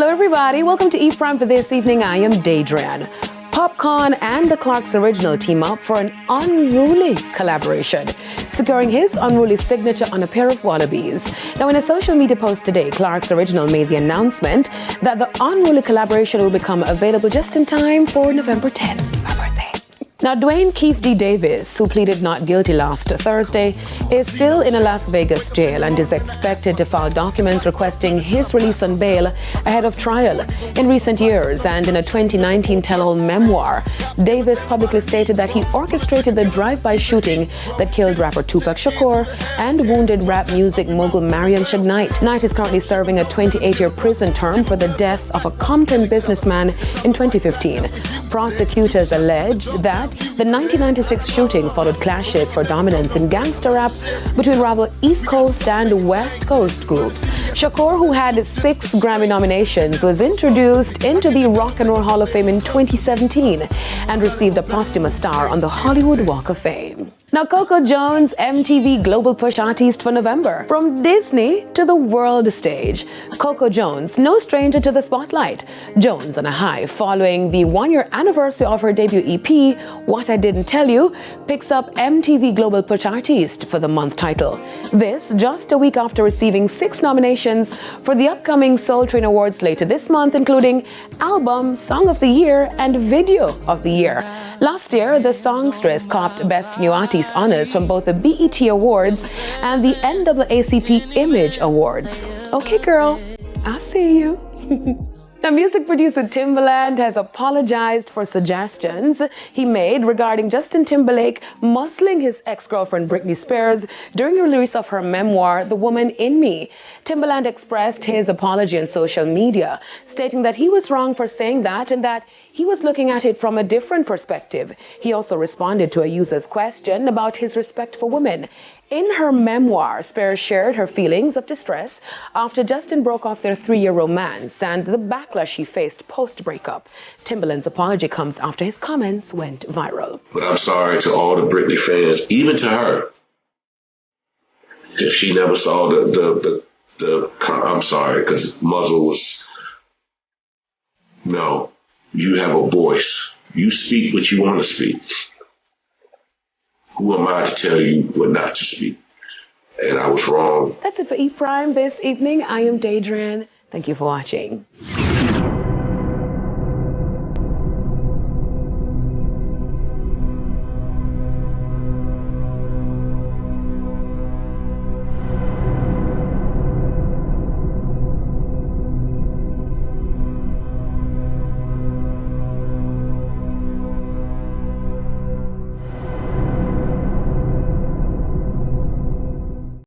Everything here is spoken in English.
Hello everybody, welcome to E-Prime for this evening. I am Daydran. Popcaan and the Clark's Original team up for an unruly collaboration, securing his unruly signature on a pair of wallabies. Now, in a social media post today, Clark's Original made the announcement that the unruly collaboration will become available just in time for November 10, my birthday. Now, Dwayne Keefe D. Davis, who pleaded not guilty last Thursday, is still in a Las Vegas jail and is expected to file documents requesting his release on bail ahead of trial. In recent years and in a 2019 tell-all memoir, Davis publicly stated that he orchestrated the drive-by shooting that killed rapper Tupac Shakur and wounded rap music mogul Marion Suge Knight. Knight is currently serving a 28-year prison term for the death of a Compton businessman in 2015. Prosecutors alleged that the 1996 shooting followed clashes for dominance in gangster rap between rival East Coast and West Coast groups. Shakur, who had 6 Grammy nominations, was introduced into the Rock and Roll Hall of Fame in 2017 and received a posthumous star on the Hollywood Walk of Fame. Now, Coco Jones, MTV Global Push Artist for November. From Disney to the world stage, Coco Jones, no stranger to the spotlight. Jones on a high following the 1-year anniversary of her debut EP, What I Didn't Tell You, picks up MTV Global Push Artist for the month title. This just a week after receiving 6 nominations for the upcoming Soul Train Awards later this month, including Album, Song of the Year, and Video of the Year. Last year, the songstress copped Best New Artist honors from both the BET Awards and the NAACP Image Awards. Okay, girl, I see you. Now, music producer Timbaland has apologized for suggestions he made regarding Justin Timberlake muscling his ex-girlfriend Britney Spears during the release of her memoir, The Woman in Me. Timbaland expressed his apology on social media, stating that he was wrong for saying that and that he was looking at it from a different perspective. He also responded to a user's question about his respect for women. In her memoir, Spears shared her feelings of distress after Justin broke off their 3-year romance and the backlash she faced post-breakup. Timbaland's apology comes after his comments went viral. But I'm sorry to all the Britney fans, even to her. If she never saw I'm sorry, because muzzle was, no, you have a voice. You speak what you want to speak. Who am I to tell you what not to speak? And I was wrong. That's it for E-Prime this evening. I am Daydran. Thank you for watching.